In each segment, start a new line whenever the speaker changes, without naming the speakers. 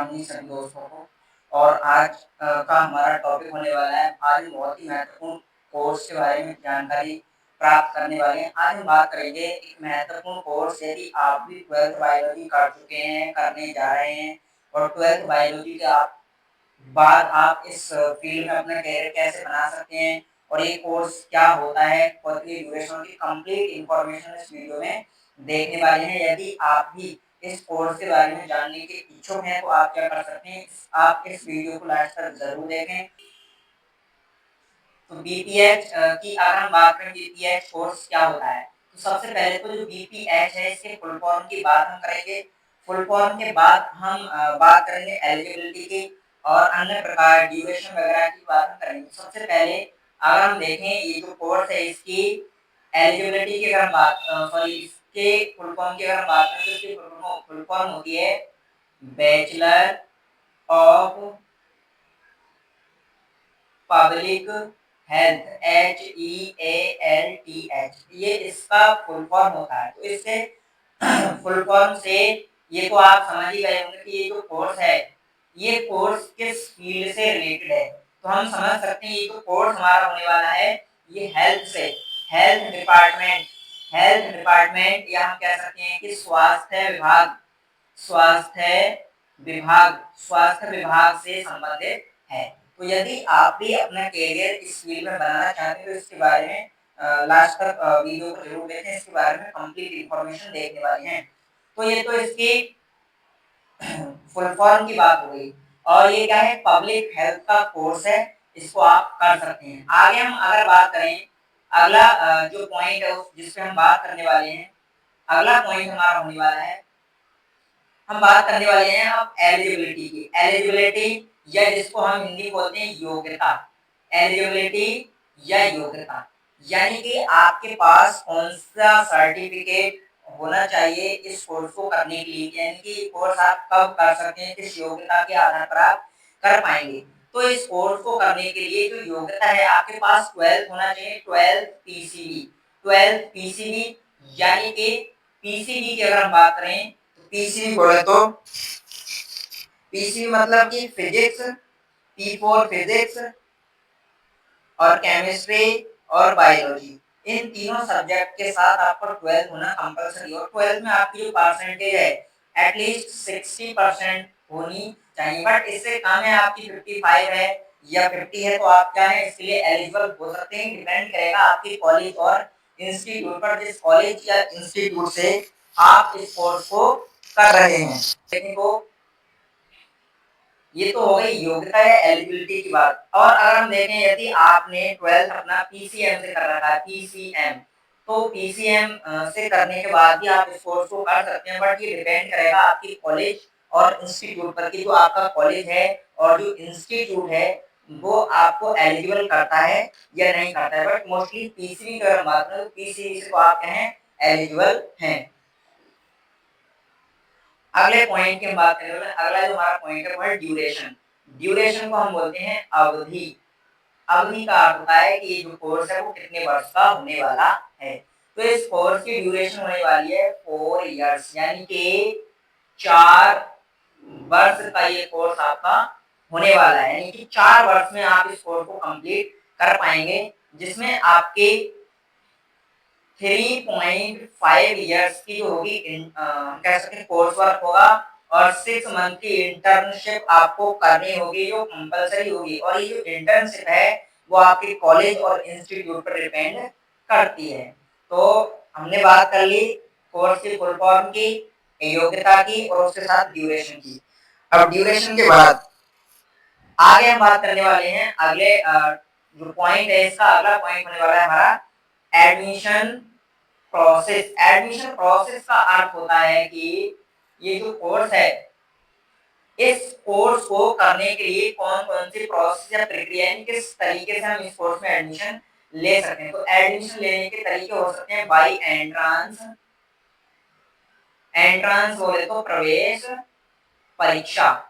Morning सभी दोस्तों को। और आज का हमारा टॉपिक होने वाला है, आज हम बहुत ही महत्वपूर्ण कोर्स के बारे में जानकारी प्राप्त करने वाले हैं। आज हम बात करेंगे एक महत्वपूर्ण कोर्स, यदि आप भी 12th बायोलॉजी कर चुके हैं, करने जा रहे हैं और 12th बायोलॉजी के बाद आप इस फील्ड में अपना करियर कैसे बना सकते हैं और ये कोर्स क्या होता है, कितनी ड्यूरेशन की कंप्लीट इंफॉर्मेशन इस वीडियो में देखने वाले हैं। यदि आप भी इस कोर्स के बारे में जानने के इच्छुक हैं तो आप क्या कर सकते हैं, आप इस वीडियो को लास्ट तक जरूर देखें। तो बीपीएच की अगर हम बात करें, बीपीएच कोर्स क्या होता है, तो सबसे पहले तो जो बीपीएच है इसके फुल फॉर्म की बात हम करेंगे। फुल फॉर्म के बाद हम बात करेंगे एलिजिबिलिटी की और अन्य प्रकार ड्यूरेशन वगैरह की बात हम करेंगे। सबसे पहले अगर हम देखें ये जो कोर्स है इसकी एलिजिबिलिटी की अगर हम बात सॉरी इसके फुल फॉर्म की अगर हम बात करें तो इसकी फुल फॉर्म होती है bachelor of public health, HEALTH, ये इसका फुल फॉर्म होता है। तो इससे फुल फॉर्म से ये तो आप समझ ही गए होंगे कि ये जो कोर्स है ये कोर्स किस फील्ड से रिलेटेड है। तो हम समझ सकते हैं ये जो कोर्स हमारा होने वाला है ये हेल्थ से, हेल्थ डिपार्टमेंट या हम कह सकते हैं कि स्वास्थ्य विभाग से संबंधित है। तो यदि आप भी अपना करियर इस फील्ड में बनाना चाहते हैं तो इसके बारे में लास्ट तक वीडियो को जरूर देखें, इसके बारे में कंप्लीट इंफॉर्मेशन देखने वाले हैं। तो ये तो इसकी फुल फॉर्म की बात हो गई और ये क्या है, पब्लिक हेल्थ का कोर्स है, इसको आप कर सकते हैं। आगे हम अगर बात करें, अगला जो पॉइंट है जिसपे हम बात करने वाले हैं, अगला पॉइंट हमारा होने वाला है, हम बात करने वाले हैं अब एलिजिबिलिटी की। एलिजिबिलिटी या जिसको हम हिंदी बोलते हैं योग्यता, एलिजिबिलिटी या योग्यता, यानी कि आपके पास कौन सा सर्टिफिकेट होना चाहिए इस कोर्स को करने के लिए, यानी कि कोर्स आप कब कर सकते हैं, किस योग्यता के आधार पर आप कर पाएंगे। तो इस कोर्स को करने के लिए जो योग्यता है आपके पास 12th होना चाहिए, 12th पीसीबी, यानी कि पीसीबी की अगर हम बात करें तो पीसीबी बोले तो पीसीबी मतलब कि फिजिक्स, पी फॉर फिजिक्स और केमिस्ट्री और बायोलॉजी, इन तीनों सब्जेक्ट के साथ आपको 12th होना कंपलसरी। और 12th में आपकी जो परसेंटेज है एटलीस्ट 60% होनी चाहिए, बट इससे कम है, आपकी 55 है या 50 है तो आप क्या है इसके लिए एलिजिबल हो सकते हैं। डिपेंड करेगा आपके कॉलेज और इंस्टीट्यूट पर, जिस कॉलेज या इंस्टीट्यूट से आप इस कोर्स को कर रहे हैं। देखने को ये तो हो गई योग्यता या एलिजिबिलिटी की बात। और अगर हम देखें यदि आपने 12th अपना पीसीएम से कर रखा है, पीसीएम, तो पीसीएम से करने के बाद भी आप इस कोर्स को कर सकते हैं, बट ये डिपेंड करेगा आपकी कॉलेज और इंस्टीट्यूट पर कि जो आपका कॉलेज है और जो इंस्टीट्यूट है वो आपको एलिजिबल करता है या नहीं करता है। बट मोस्टली पीसीबी की अगर बात करें तो पीसीबी से तो आप कहें एलिजिबल हैं। अगले पॉइंट की हम बात करें, अगला जो हमारा पॉइंट है वो है ड्यूरेशन। ड्यूरेशन को हम बोलते हैं अवधि। अवधि का अर्थ होता है कि ये जो कोर्स है वो कितने वर्ष का होने वाला है। तो इस कोर्स की ड्यूरेशन होने वाली है 4 इयर्स, यानी कि 4 वर्ष का ये कोर्स आपका होने वाला है, यानी कि 4 वर्ष में आप इस कोर्स को कंप्लीट कर पाएंगे, जिसमें आपके 3.5 इयर्स की जो होगी कह सकते हैं कोर्स वर्क होगा और 6 मंथ की इंटर्नशिप आपको करनी होगी जो कंपलसरी होगी। और ये जो इंटर्नशिप है वो आपके कॉलेज और इंस्टीट्यूट पर डिपेंड करती है। तो हमने बात कर ली कोर्स की फुल फॉर्म की, योग्यता की और उसके साथ ड्यूरेशन की। अब ड्यूरेशन के बाद आगे हम बात करने वाले हैं, अगले जो पॉइंट है इसका अगला पॉइंट होने वाला है हमारा एडमिशन प्रोसेस। एडमिशन प्रोसेस का अर्थ होता है कि ये जो कोर्स है इस कोर्स को करने के लिए कौन कौन सी प्रोसेस या प्रक्रिया है, किस तरीके से हम इस कोर्स में एडमिशन ले सकते हैं। तो एडमिशन लेने के तरीके हो सकते हैं बाय एंट्रेंस, एंट्रेंस बोले तो प्रवेश परीक्षा,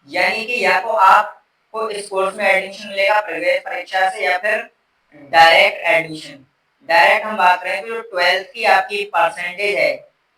यानी कि या तो आपको इस कोर्स में एडमिशन मिलेगा प्रवेश परीक्षा से या फिर डायरेक्ट एडमिशन। डायरेक्ट हम बात करें तो जो 12th की आपकी परसेंटेज है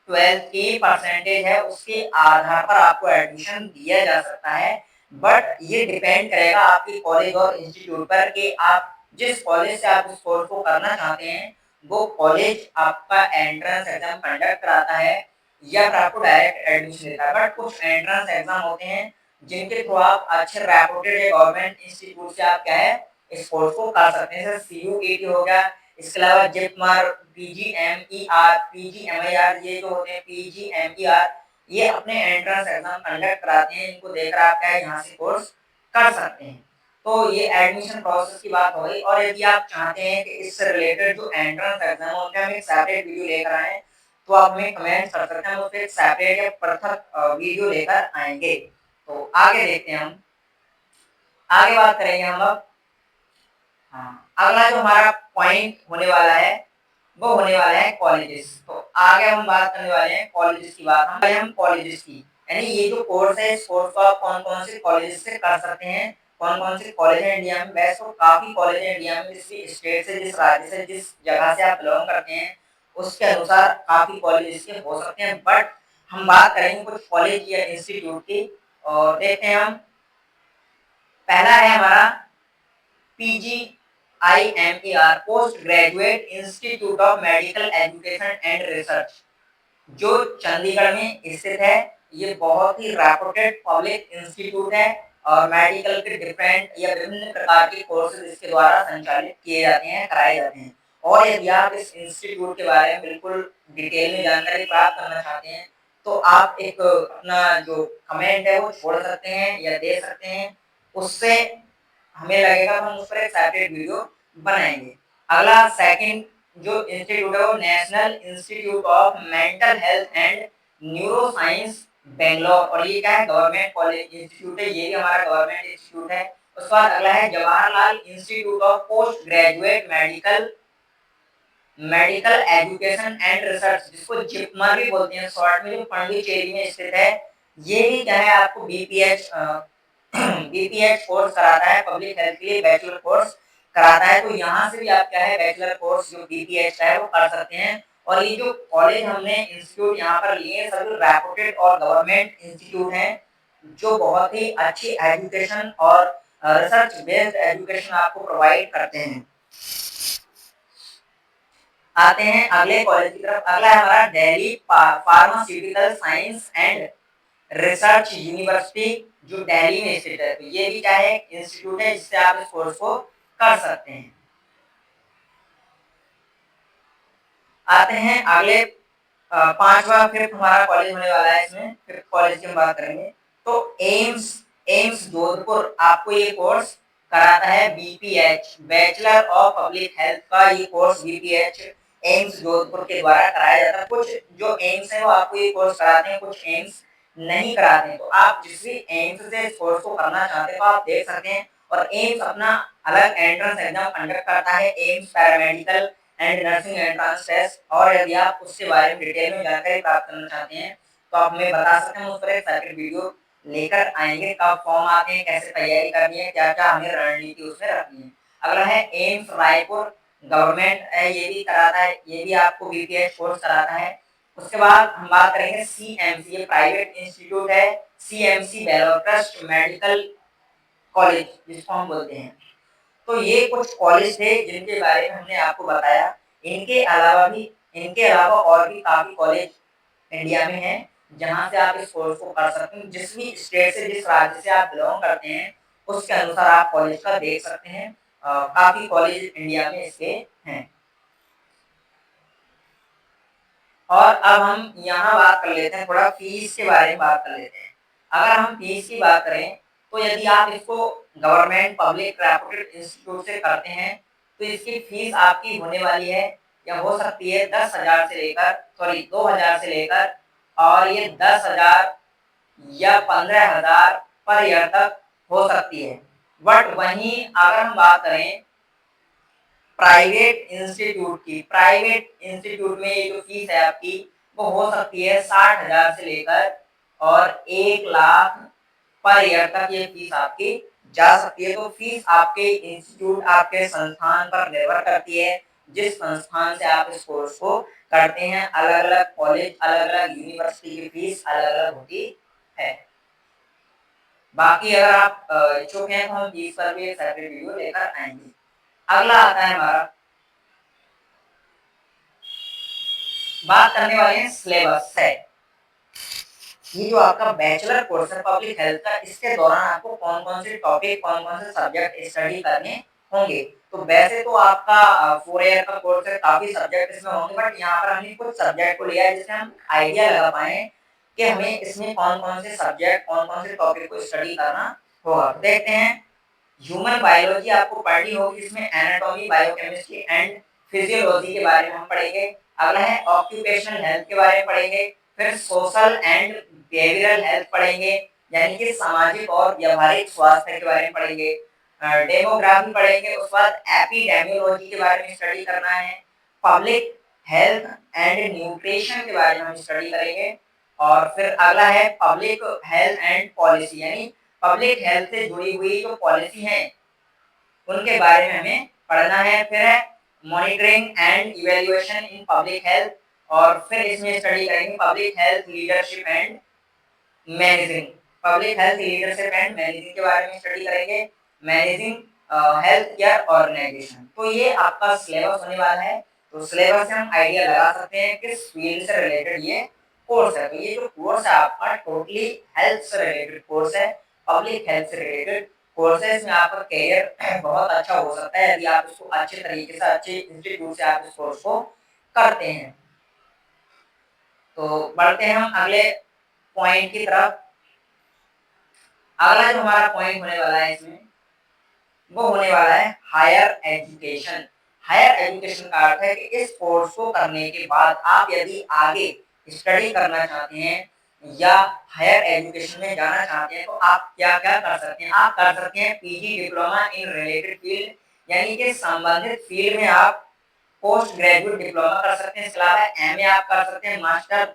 12th की परसेंटेज है उसके आधार पर आपको एडमिशन दिया जा सकता है। बट ये डिपेंड करेगा आपकी कॉलेज और इंस्टीट्यूट पर कि आप जिस कॉलेज से आप इस कोर्स को करना चाहते हैं वो कॉलेज आपका एंट्रेंस एग्जाम कंडक्ट कराता है या फिर आपको डायरेक्ट एडमिशन देता है। बट कुछ एंट्रेंस एग्जाम होते हैं जिनके थ्रू आप अच्छे रेपुटेड गवर्नमेंट इंस्टीट्यूट से आप क्या है इस कोर्स को कर सकते हैं। जैसे CUET हो गया, इसके अलावा जिपमर, PGMER, PGMIR, ये जो होते हैं PGMER, ये अपने एंट्रेंस एग्जाम कंडक्ट कराते हैं। इनको देखकर आप क्या है यहाँ से कोर्स कर सकते हैं। तो ये एडमिशन प्रोसेस की बात हो गई। और यदि आप चाहते हैं कि इससे रिलेटेड जो एंट्रेंस एग्जाम होते हैं हम एक सेपरेट वीडियो लेकर आए तो आप हमें कमेंट कर सकते हैं, हम उस पर एक सेपरेट या पृथक वीडियो लेकर आएंगे। तो आगे देखते हैं हम, आगे बात करेंगे हम अब। हाँ, अगला जो हमारा पॉइंट होने वाला है वो होने वाला है कॉलेजेस। तो आगे हम बात करने वाले हैं कॉलेजेस की बात हम कॉलेजेस की, यानी ये जो कोर्स है इस कोर्स को आप कौन कौन से कॉलेज से कर सकते हैं, कौन कौन से कॉलेज है इंडिया में। वैसे तो काफी कॉलेज है इंडिया में, जिस स्टेट से, जिस राज्य से, जिस जगह से आप बिलोंग करते हैं उसके अनुसार काफी कॉलेज इसके हो सकते हैं। बट हम बात करेंगे कुछ कॉलेज या इंस्टीट्यूट की और देखते हैं हम। पहला है हमारा PGIMER, post graduate institute of medical education and research, जो चंडीगढ़ में स्थित है। ये बहुत ही रेपुटेड पब्लिक इंस्टीट्यूट है और मेडिकल के डिफरेंट या विभिन्न प्रकार के कोर्सेज इसके द्वारा संचालित किए जाते हैं, कराए जाते हैं। और यदि आप इस इंस्टीट्यूट के बारे में बिल्कुल डिटेल में जानकारी प्राप्त करना चाहते हैं तो आप एक अपना जो कमेंट है वो छोड़ सकते हैं या दे सकते हैं, उससे हमें लगेगा हम उस पर एक सेपरेट वीडियो बनाएंगे। अगला सेकंड जो इंस्टीट्यूट है वो national institute of mental health and neuro science Bangalore, और ये क्या है गवर्नमेंट कॉलेज इंस्टीट्यूट है, ये भी हमारा गवर्नमेंट इंस्टीट्यूट है। उसके बाद अगला है Jawaharlal institute of post graduate medical education and research, जिसको जिपमर भी बोलते हैं शॉर्ट में, जो पांडिचेरी में स्थित है। ये भी क्या है आपको बीपीएच कोर्स कराता है, पब्लिक हेल्थ के लिए बैचलर कोर्स कराता है। तो यहाँ से भी आप क्या है बैचलर कोर्स जो बीपीएच का है वो कर सकते हैं। और ये जो कॉलेज हमने इंस्टीट्यूट यहाँ पर लिए सभी रेपुटेड और गवर्नमेंट इंस्टीट्यूट हैं जो बहुत ही अच्छी एजुकेशन और रिसर्च बेस्ड एजुकेशन आपको प्रोवाइड करते हैं। आते हैं अगले कॉलेज की तरफ। अगला है हमारा Delhi pharmaceutical science and research university, जो दिल्ली में स्थित है। तो ये भी क्या है इंस्टीट्यूट है जिससे आप इस कोर्स को कर सकते हैं। आते हैं अगले पांचवा फिफ्थ हमारा कॉलेज होने वाला है, इसमें फिफ्थ कॉलेज की हम बात करेंगे। तो एम्स जोधपुर आपको ये कोर्स कराता है BPH, bachelor of public health का ये कोर्स बीपीएच एम्स जोधपुर के द्वारा कराया जाता है। कुछ जो एम्स है वो आपको ये कोर्स कराते हैं, कुछ एम्स नहीं कराते हैं। तो आप जिस भी एम्स से इस कोर्स को करना चाहते हैं तो आप देख सकते हैं। और एम्स अपना अलग एंट्रेंस एग्जाम कंडक्ट करता है, AIIMS paramedical and nursing entrance test. और यदि आप उसके बारे में डिटेल में जानकारी प्राप्त करना चाहते हैं तो आप हमें बता सकते हैं, उस पर एक सेपरेट वीडियो लेकर आएंगे। कब फॉर्म आते हैं, कैसे तैयारी करनी है, क्या क्या हमें रणनीति उसमें रखनी है। अगला है एम्स रायपुर, गवर्नमेंट है, ये भी कराता है, ये भी आपको बीपीएच कोर्स कराता है। उसके बाद हम बात करेंगे सीएमसी, ये प्राइवेट इंस्टीट्यूट है, सीएमसी बेलोट्रस्ट मेडिकल कॉलेज जिसको हम बोलते हैं। तो ये कुछ कॉलेज थे जिनके बारे में हमने आपको बताया। इनके अलावा और भी काफी कॉलेज इंडिया में हैं जहां से आप इस कोर्स को कर सकते हैं। जिस भी स्टेट से, जिस राज्य से आप बिलोंग करते हैं उसके अनुसार आप कॉलेज का देख सकते हैं। काफी कॉलेज इंडिया में इसके हैं। और अब हम यहाँ बात कर लेते हैं, थोड़ा फीस के बारे में बात कर लेते हैं। अगर हम फीस की बात करें तो यदि आप इसको गवर्नमेंट पब्लिक रेपुटेड इंस्टीट्यूट से करते हैं तो इसकी फीस आपकी होने वाली है या हो सकती है 10,000 से लेकर 2,000 से लेकर और ये 10,000 या 15,000 पर ईयर तक हो सकती है। बट वहीं अगर हम बात करें प्राइवेट इंस्टीट्यूट की, प्राइवेट इंस्टीट्यूट में ये जो फीस है आपकी वो हो सकती है 60,000 से लेकर और 1,00,000 पर ईयर तक ये फीस आपकी जा सकती है। तो फीस आपके इंस्टीट्यूट, आपके संस्थान पर निर्भर करती है जिस संस्थान से आप इस कोर्स को करते हैं, अलग-अलग कॉलेज, अलग-अलग यूनिवर्सिटी की फीस अलग-अलग होती है। बाकी अगर आप इच्छुक हैं तो हम फीस पर भी एक सेपरेट वीडियो लेकर आएँगे। अगला आता है हमारा, बात करने वाले हैं सिलेबस है। ये जो आपका बैचलर कोर्स है पब्लिक हेल्थ का, इसके दौरान आपको कौन-कौन से टॉपिक, कौन-कौन से सब्जेक्ट स्टडी करने होंगे। तो वैसे तो आपका 4 ईयर का कोर्स है, काफ़ी सब्जेक्ट इसमें होंगे, बट यहाँ पर हमने कुछ सब्जेक्ट को लिया है जिससे हम आइडिया लगा पाएँ कि हमें इसमें कौन-कौन से सब्जेक्ट, कौन-कौन से टॉपिक को स्टडी करना होगा। तो देखते हैं, ह्यूमन बायोलॉजी आपको पढ़नी होगी, जिसमें एनाटॉमी, बायोकेमिस्ट्री एंड फिजियोलॉजी के बारे में हम पढ़ेंगे। अगला है ऑक्यूपेशनल हेल्थ के बारे में पढ़ेंगे। फिर सोशल एंड बिहेवियरल हेल्थ पढ़ेंगे, यानी कि सामाजिक और व्यवहारिक स्वास्थ्य के बारे में पढ़ेंगे। डेमोग्राफी पढ़ेंगे, उसके बाद एपिडेमियोलॉजी के बारे में स्टडी करना है। पब्लिक हेल्थ एंड न्यूट्रिशन के बारे में हम स्टडी करेंगे। और फिर अगला है पब्लिक हेल्थ एंड पॉलिसी, यानी पब्लिक हेल्थ से जुड़ी हुई जो पॉलिसी है उनके बारे में हमें पढ़ना है। फिर है monitoring and evaluation in public health, और फिर इसमें स्टडी करेंगे public health leadership and managing. Public health leadership and managing के बारे में स्टडी करेंगे, मैनेजिंग हेल्थ केयर ऑर्गेनाइजेशन। तो ये आपका सिलेबस होने वाला है। तो सिलेबस से हम आइडिया लगा सकते हैं किस फील्ड से रिलेटेड ये कोर्स है। तो ये जो कोर्स है आपका टोटली हेल्थ से रिलेटेड कोर्स है, पब्लिक हेल्थ से रिलेटेड कोर्स है। इसमें आपका करियर बहुत अच्छा हो सकता है यदि आप इसको अच्छे तरीके से, अच्छे इंस्टीट्यूट से आप इस कोर्स को करते हैं। तो बढ़ते हैं हम अगले पॉइंट की तरफ। अगला जो हमारा पॉइंट होने वाला है इसमें, वो होने वाला है हायर एजुकेशन। हायर एजुकेशन का अर्थ है कि इस कोर्स को करने के बाद आप यदि आगे स्टडी करना चाहते हैं या हायर एजुकेशन में जाना चाहते हैं तो आप क्या-क्या कर सकते हैं। आप कर सकते हैं PG diploma in related field, यानी कि संबंधित फील्ड में आप पोस्ट ग्रेजुएट डिप्लोमा कर सकते हैं। इसके अलावा एमए आप कर सकते हैं, मास्टर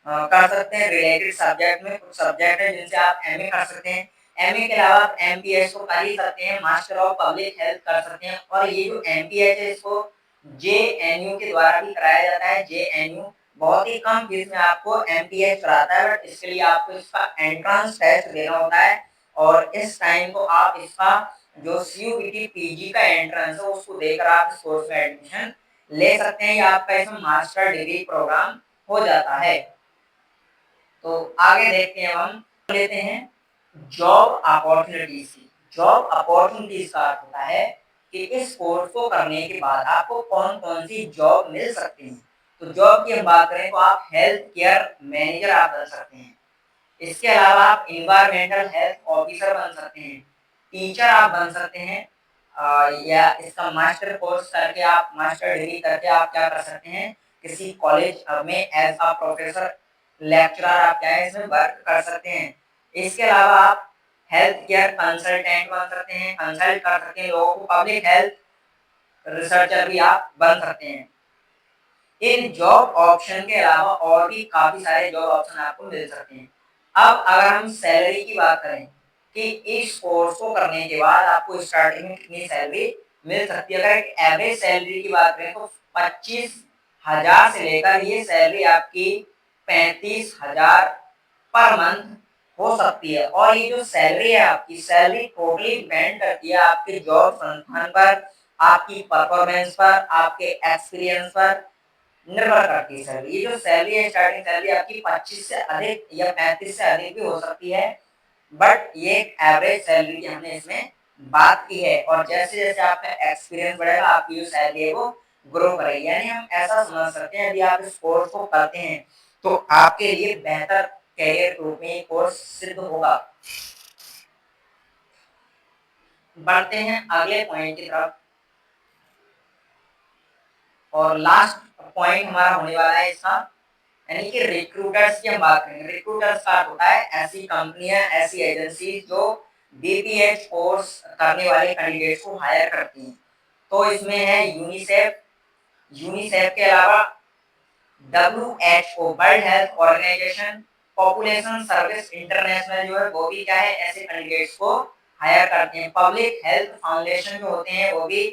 कर सकते हैं रिलेटेड सब्जेक्ट में। कुछ सब्जेक्ट है जिनसे आप एमए कर सकते हैं। एमए के अलावा आप एमपीएच को कर ही सकते हैं, मास्टर ऑफ पब्लिक हेल्थ कर सकते हैं। और ये जो एमपीएच है इसको जेएनयू के द्वारा भी कराया जाता है। जेएनयू बहुत ही कम फीस में आपको एमपीएच कराता है, बट इसके लिए आपको इसका एंट्रेंस टेस्ट देना होता है। और इस टाइम को आप इसका जो सीयूईटी पीजी का एंट्रेंस है उसको देकर आप इस कोर्स में एडमिशन ले सकते हैं, या आपका इसमें मास्टर डिग्री प्रोग्राम हो जाता है। तो आगे देखते हैं, हम लेते हैं जॉब अपॉर्चुनिटीज। जॉब अपॉर्चुनिटीज का अर्थ होता है कि इस कोर्स को करने के बाद आपको कौन कौन सी जॉब मिल सकती है। तो जॉब की हम बात करें तो आप हेल्थ केयर मैनेजर आप बन सकते हैं। इसके अलावा आप इन्वायरमेंटल हेल्थ ऑफिसर बन सकते हैं, टीचर आप बन सकते हैं, या इसका मास्टर कोर्स करके आप, मास्टर डिग्री करके आप क्या कर सकते हैं, किसी कॉलेज में एज अ प्रोफेसर, लेक्चरर आप क्या है इसमें वर्क कर सकते हैं। इसके अलावा आप हेल्थ केयर कंसल्टेंट बन सकते हैं, कंसल्ट कर सकते हैं लोगों को। पब्लिक हेल्थ रिसर्चर भी आप बन सकते हैं। इन जॉब ऑप्शन के अलावा और भी काफी सारे जॉब ऑप्शन आपको मिल सकते हैं। अब अगर हम सैलरी की बात करें कि इस कोर्स को करने के बाद आपको स्टार्टिंग में कितनी सैलरी मिल सकती है, अगर एक एवरेज सैलरी की बात करें तो 25,000 से लेकर ये सैलरी आपकी 35,000 पर मंथ हो सकती है। और ये जो सैलरी है आपकी, सैलरी टोटली डिपेंड करती है आपके जॉब संस्थान पर, आपकी परफॉर्मेंस पर, आपके एक्सपीरियंस पर निर्भर करती है सैलरी। ये जो सैलरी है, स्टार्टिंग सैलरी आपकी 25 से अधिक या 35 से अधिक भी हो सकती है, बट ये एवरेज सैलरी की हमने इसमें बात की है। और जैसे जैसे आपका एक्सपीरियंस बढ़ेगा आपकी जो सैलरी है वो ग्रो करेगी। यानी हम ऐसा समझ सकते हैं, यदि आप इस कोर्स को करते हैं तो आपके लिए बेहतर करियर के रूप में ये कोर्स सिद्ध होगा। बढ़ते हैं अगले पॉइंट की तरफ, और लास्ट पॉइंट हमारा होने वाला है इसका, यानी कि रिक्रूटर्स की हम बात करेंगे। रिक्रूटर्स का अर्थ होता है ऐसी कंपनियां, ऐसी एजेंसी जो बीपीएच कोर्स करने वाले कैंडिडेट्स को हायर करती हैं। तो इसमें है यूनिसेफ, यूनिसेफ के अलावा WHO World Health Organization, Population Service International जो है वो भी क्या है, ऐसे कैंडिडेट्स को हायर करते हैं। पब्लिक हेल्थ फाउंडेशन जो होते हैं वो भी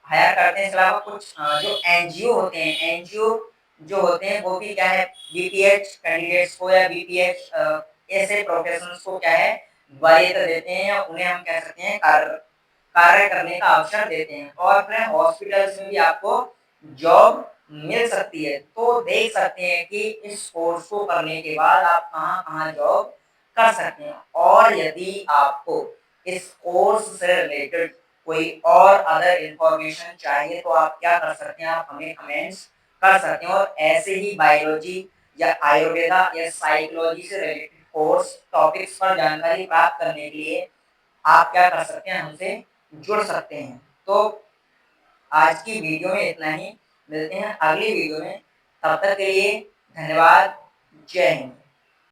हायर करते हैं। इसके अलावा कुछ जो एनजीओ होते हैं, एनजीओ जो होते हैं वो भी क्या है बीपीएच कैंडिडेट्स को या बीपीएच ऐसे प्रोफेशनल्स को क्या है वरीयता देते हैं या उन्हें हम कह सकते हैं कार्य करने का अवसर देते हैं और फिर हॉस्पिटल्स में भी आपको जॉब मिल सकती है। तो देख सकते हैं कि इस कोर्स को करने के बाद आप कहाँ-कहाँ जॉब कर सकते हैं और यदि आपको इस कोर्स से रिलेटेड कोई और अदर इन्फॉर्मेशन चाहिए तो आप क्या कर सकते हैं, आप हमें कमेंट्स कर सकते हैं और ऐसे ही बायोलॉजी या आयुर्वेदा या साइकोलॉजी से रिलेटेड कोर्स टॉपिक्स पर जानकारी प्राप्त करने के लिए आप क्या कर सकते हैं, हमसे जुड़ सकते हैं। तो आज की वीडियो में इतना ही, मिलते हैं अगली वीडियो में, तब तक के लिए धन्यवाद, जय हिंद।